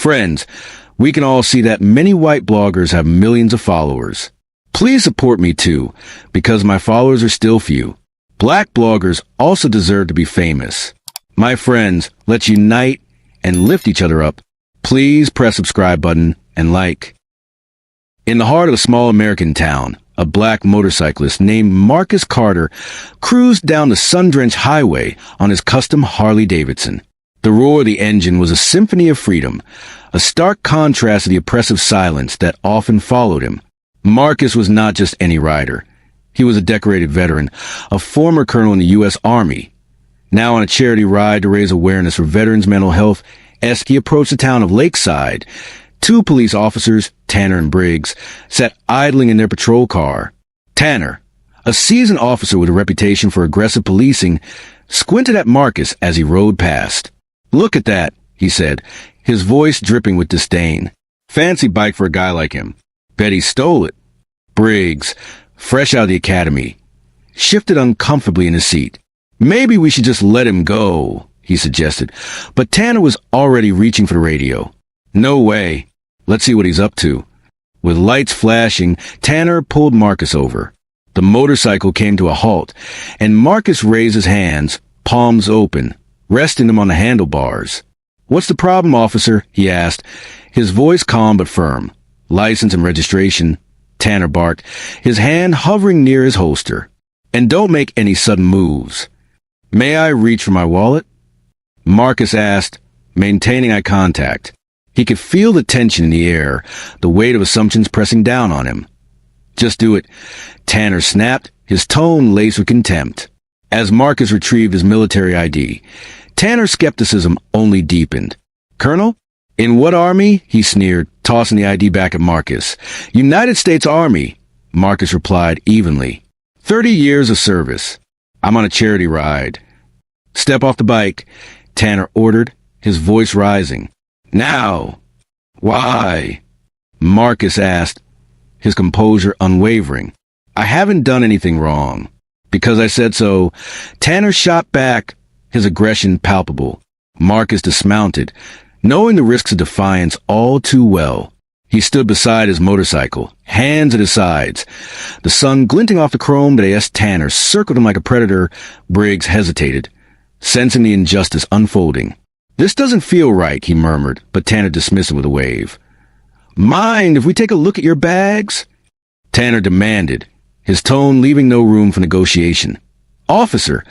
Friends, we can all see that many white bloggers have millions of followers. Please support me too, because my followers are still few. Black bloggers also deserve to be famous. My friends, let's unite and lift each other up. Please press subscribe button and like. In the heart of a small American town, a black motorcyclist named Marcus Carter cruised down the sun-drenched highway on his custom Harley-Davidson. The roar of the engine was a symphony of freedom, a stark contrast to the oppressive silence that often followed him. Marcus was not just any rider. He was a decorated veteran, a former colonel in the U.S. Army. Now on a charity ride to raise awareness for veterans' mental health, he approached the town of Lakeside. Two police officers, Tanner and Briggs, sat idling in their patrol car. Tanner, a seasoned officer with a reputation for aggressive policing, squinted at Marcus as he rode past. "Look at that," he said, his voice dripping with disdain. "Fancy bike for a guy like him. Bet he stole it." Briggs, fresh out of the academy, shifted uncomfortably in his seat. "Maybe we should just let him go," he suggested, but Tanner was already reaching for the radio. "No way. Let's see what he's up to." With lights flashing, Tanner pulled Marcus over. The motorcycle came to a halt, and Marcus raised his hands, palms open, resting them on the handlebars. "What's the problem, officer?" he asked, his voice calm but firm. "License and registration," Tanner barked, his hand hovering near his holster. "And don't make any sudden moves." "May I reach for my wallet?" Marcus asked, maintaining eye contact. He could feel the tension in the air, the weight of assumptions pressing down on him. "Just do it," Tanner snapped, his tone laced with contempt. As Marcus retrieved his military ID, Tanner's skepticism only deepened. "Colonel? In what army?" he sneered, tossing the ID back at Marcus. "United States Army," Marcus replied evenly. 30 years of service. I'm on a charity ride." "Step off the bike," Tanner ordered, his voice rising. "Now." "Why?" Marcus asked, his composure unwavering. "I haven't done anything wrong." "Because I said so." Tanner shot back, his aggression palpable. Marcus dismounted, knowing the risks of defiance all too well. He stood beside his motorcycle, hands at his sides. The sun glinting off the chrome that AS Tanner circled him like a predator. Briggs hesitated, sensing the injustice unfolding. "This doesn't feel right," he murmured, but Tanner dismissed it with a wave. "Mind if we take a look at your bags?" Tanner demanded, his tone leaving no room for negotiation. "Officer,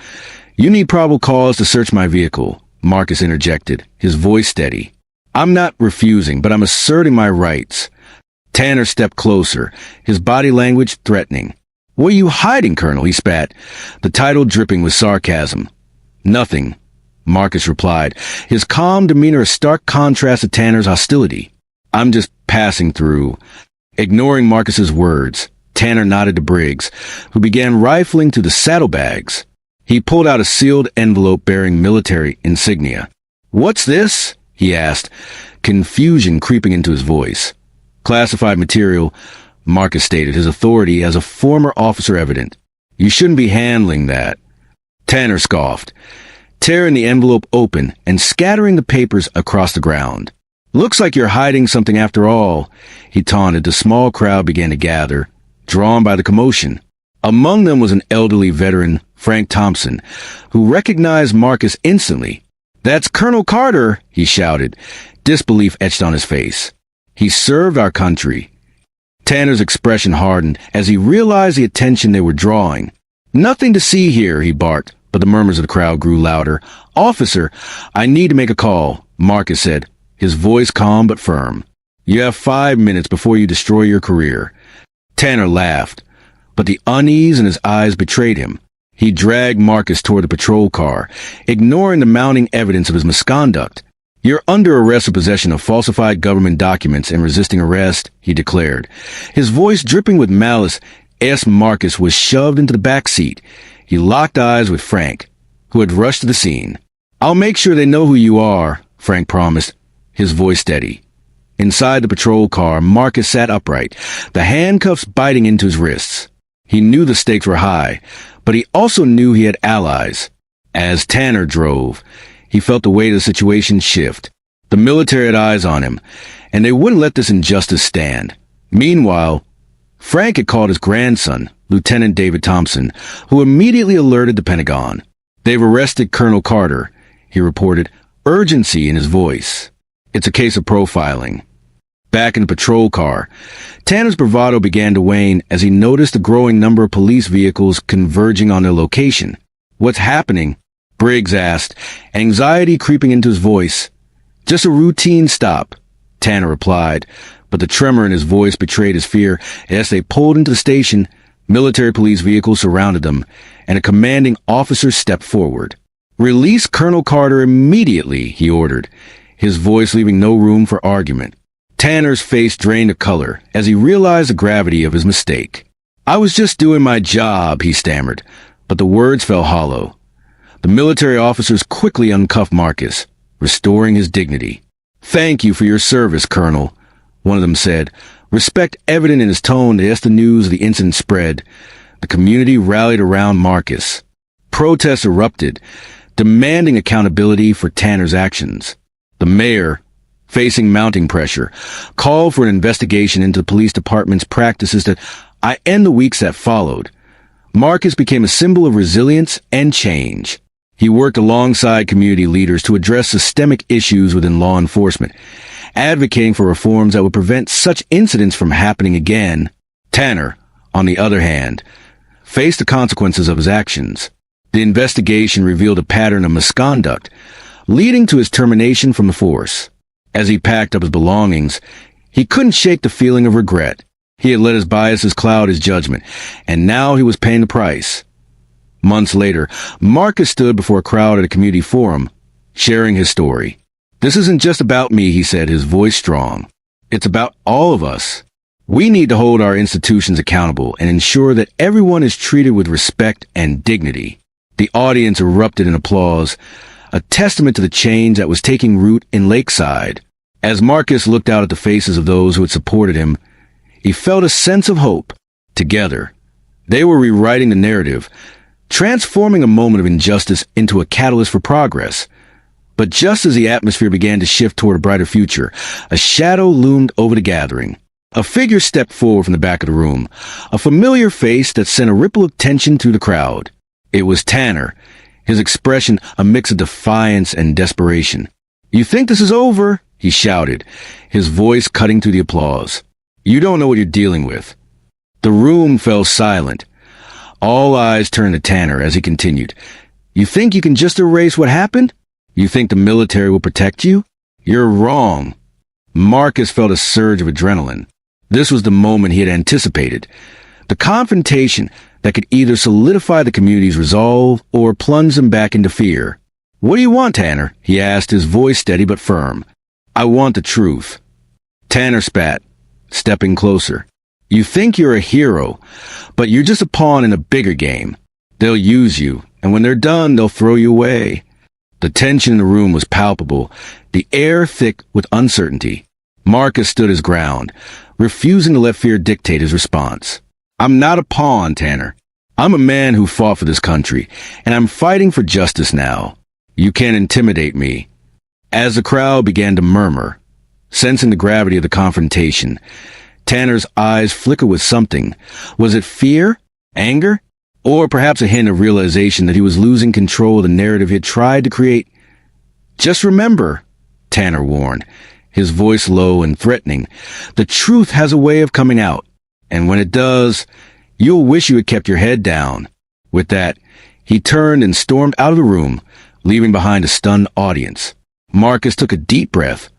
you need probable cause to search my vehicle," Marcus interjected, his voice steady. "I'm not refusing, but I'm asserting my rights." Tanner stepped closer, his body language threatening. "What are you hiding, Colonel?" he spat, the title dripping with sarcasm. "Nothing," Marcus replied, his calm demeanor a stark contrast to Tanner's hostility. "I'm just passing through." Ignoring Marcus's words, Tanner nodded to Briggs, who began rifling through the saddlebags. He pulled out a sealed envelope bearing military insignia. "What's this?" he asked, confusion creeping into his voice. "Classified material," Marcus stated, his authority as a former officer evident. "You shouldn't be handling that." Tanner scoffed, tearing the envelope open and scattering the papers across the ground. "Looks like you're hiding something after all," he taunted. The small crowd began to gather, drawn by the commotion. Among them was an elderly veteran, Frank Thompson, who recognized Marcus instantly. "That's Colonel Carter," he shouted, disbelief etched on his face. "He served our country." Tanner's expression hardened as he realized the attention they were drawing. "Nothing to see here," he barked, but the murmurs of the crowd grew louder. "Officer, I need to make a call," Marcus said, his voice calm but firm. "You have 5 minutes before you destroy your career." Tanner laughed, but the unease in his eyes betrayed him. He dragged Marcus toward the patrol car, ignoring the mounting evidence of his misconduct. "You're under arrest for possession of falsified government documents and resisting arrest," he declared. His voice dripping with malice, as Marcus was shoved into the back seat. He locked eyes with Frank, who had rushed to the scene. "I'll make sure they know who you are," Frank promised, his voice steady. Inside the patrol car, Marcus sat upright, the handcuffs biting into his wrists. He knew the stakes were high, but he also knew he had allies. As Tanner drove, he felt the weight of the situation shift. The military had eyes on him, and they wouldn't let this injustice stand. Meanwhile, Frank had called his grandson, Lieutenant David Thompson, who immediately alerted the Pentagon. "They've arrested Colonel Carter," he reported, urgency in his voice. "It's a case of profiling." Back in the patrol car, Tanner's bravado began to wane as he noticed a growing number of police vehicles converging on their location. "What's happening?" Briggs asked, anxiety creeping into his voice. "Just a routine stop," Tanner replied, but the tremor in his voice betrayed his fear. As they pulled into the station, military police vehicles surrounded them, and a commanding officer stepped forward. "Release Colonel Carter immediately," he ordered, his voice leaving no room for argument. Tanner's face drained of color as he realized the gravity of his mistake. "I was just doing my job," he stammered, but the words fell hollow. The military officers quickly uncuffed Marcus, restoring his dignity. "Thank you for your service, Colonel," one of them said, respect evident in his tone as the news of the incident spread. The community rallied around Marcus. Protests erupted, demanding accountability for Tanner's actions. The mayor, facing mounting pressure, called for an investigation into the police department's practices that in the weeks that followed. Marcus became a symbol of resilience and change. He worked alongside community leaders to address systemic issues within law enforcement, advocating for reforms that would prevent such incidents from happening again. Tanner, on the other hand, faced the consequences of his actions. The investigation revealed a pattern of misconduct, leading to his termination from the force. As he packed up his belongings, he couldn't shake the feeling of regret. He had let his biases cloud his judgment, and now he was paying the price. Months later, Marcus stood before a crowd at a community forum, sharing his story. "This isn't just about me," he said, his voice strong. "It's about all of us. We need to hold our institutions accountable and ensure that everyone is treated with respect and dignity." The audience erupted in applause, a testament to the change that was taking root in Lakeside. As Marcus looked out at the faces of those who had supported him, he felt a sense of hope. Together, they were rewriting the narrative, transforming a moment of injustice into a catalyst for progress. But just as the atmosphere began to shift toward a brighter future, a shadow loomed over the gathering. A figure stepped forward from the back of the room, a familiar face that sent a ripple of tension through the crowd. It was Tanner, his expression a mix of defiance and desperation. "You think this is over?" he shouted, his voice cutting through the applause. "You don't know what you're dealing with." The room fell silent. All eyes turned to Tanner as he continued. "You think you can just erase what happened? You think the military will protect you? You're wrong." Marcus felt a surge of adrenaline. This was the moment he had anticipated. The confrontation that could either solidify the community's resolve or plunge them back into fear. "What do you want, Tanner?" he asked, his voice steady but firm. "I want the truth." Tanner spat, stepping closer. "You think you're a hero, but you're just a pawn in a bigger game. They'll use you, and when they're done, they'll throw you away." The tension in the room was palpable, the air thick with uncertainty. Marcus stood his ground, refusing to let fear dictate his response. "I'm not a pawn, Tanner. I'm a man who fought for this country, and I'm fighting for justice now. You can't intimidate me." As the crowd began to murmur, sensing the gravity of the confrontation, Tanner's eyes flickered with something. Was it fear? Anger? Or perhaps a hint of realization that he was losing control of the narrative he had tried to create? "Just remember," Tanner warned, his voice low and threatening, "the truth has a way of coming out, and when it does, you'll wish you had kept your head down." With that, he turned and stormed out of the room, leaving behind a stunned audience. Marcus took a deep breath,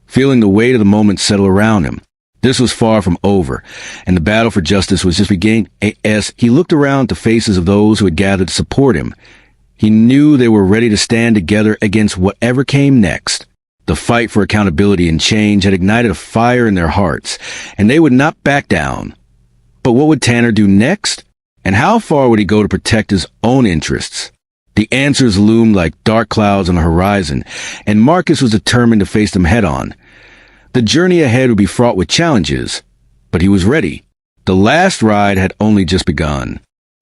feeling the weight of the moment settle around him. This was far from over, and the battle for justice was just beginning. As he looked around at the faces of those who had gathered to support him, he knew they were ready to stand together against whatever came next. The fight for accountability and change had ignited a fire in their hearts, and they would not back down. But what would Tanner do next? And how far would he go to protect his own interests? The answers loomed like dark clouds on the horizon, and Marcus was determined to face them head-on. The journey ahead would be fraught with challenges, but he was ready. The last ride had only just begun.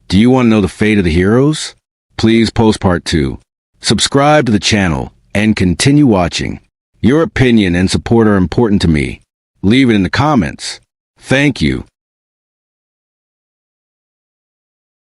Do you want to know the fate of the heroes? Please post part 2. Subscribe to the channel and continue watching. Your opinion and support are important to me. Leave it in the comments. Thank you.